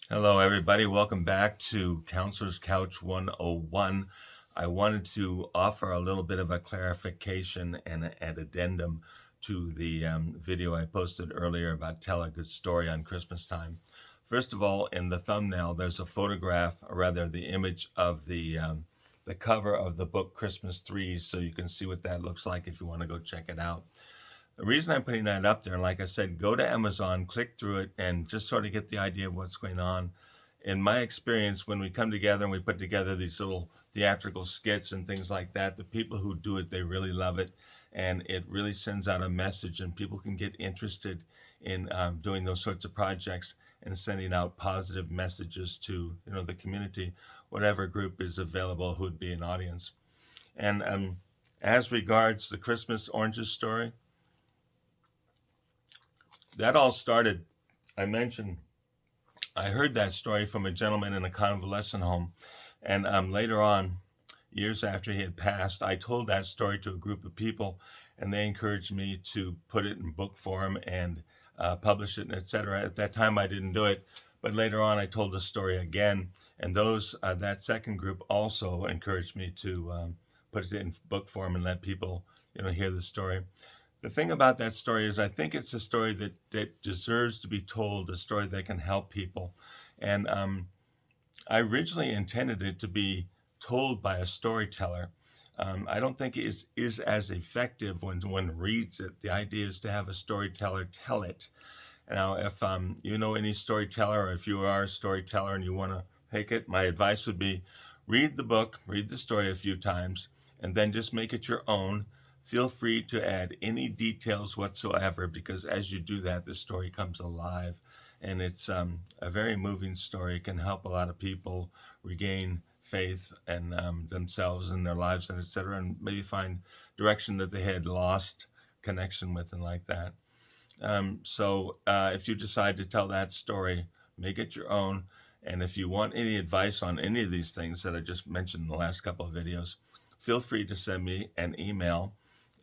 Hello, everybody. Welcome back to Counselor's Couch 101. I wanted to offer a little bit of a clarification and an addendum to the video I posted earlier about tell a good story on Christmas time. First of all, in the thumbnail, there's a photograph, or rather the image of the cover of the book Christmas Threes, so you can see what that looks like if you want to go check it out. The reason I'm putting that up there, and like I said, go to Amazon, click through it, and just sort of get the idea of what's going on. In my experience, when we come together and we put together these little theatrical skits and things like that, the people who do it, they really love it. And it really sends out a message, and people can get interested in doing those sorts of projects and sending out positive messages to the community, whatever group is available who would be an audience. And as regards the Christmas oranges story, that all started, I mentioned, I heard that story from a gentleman in a convalescent home. And later on, years after he had passed, I told that story to a group of people, and they encouraged me to put it in book form and publish it, etc. At that time, I didn't do it. But later on, I told the story again. And that second group also encouraged me to put it in book form and let people hear the story. The thing about that story is I think it's a story that deserves to be told, a story that can help people. And I originally intended it to be told by a storyteller. I don't think it is as effective when one reads it. The idea is to have a storyteller tell it. Now, if you know any storyteller, or if you are a storyteller and you want to take it, my advice would be read the book, read the story a few times, and then just make it your own. Feel free to add any details whatsoever, because as you do that, the story comes alive. And it's a very moving story. It can help a lot of people regain faith in themselves and their lives, and etc., and maybe find direction that they had lost connection with and like that. So if you decide to tell that story, make it your own. And if you want any advice on any of these things that I just mentioned in the last couple of videos, feel free to send me an email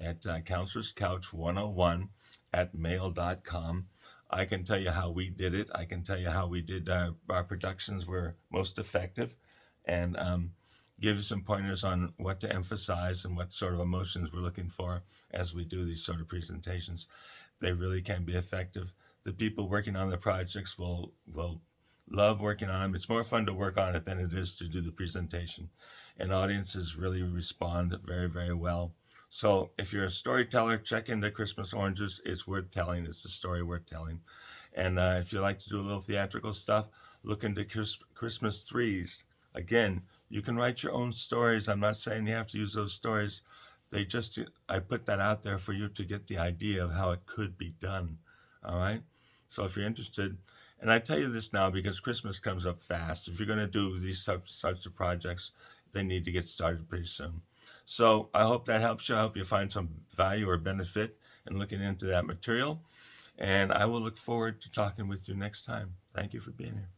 at counselorscouch101@mail.com. I can tell you how we did it. I can tell you how we did our productions were most effective, and give you some pointers on what to emphasize and what sort of emotions we're looking for as we do these sort of presentations. They really can be effective. The people working on the projects will love working on them. It's more fun to work on it than it is to do the presentation. And audiences really respond very, very well. So if you're a storyteller, check into Christmas Oranges. It's worth telling. It's a story worth telling. And if you like to do a little theatrical stuff, look into Christmas Threes. Again, you can write your own stories. I'm not saying you have to use those stories. I put that out there for you to get the idea of how it could be done. All right? So if you're interested, and I tell you this now because Christmas comes up fast. If you're going to do these types of projects, they need to get started pretty soon. So I hope that helps you. I hope you find some value or benefit in looking into that material. And I will look forward to talking with you next time. Thank you for being here.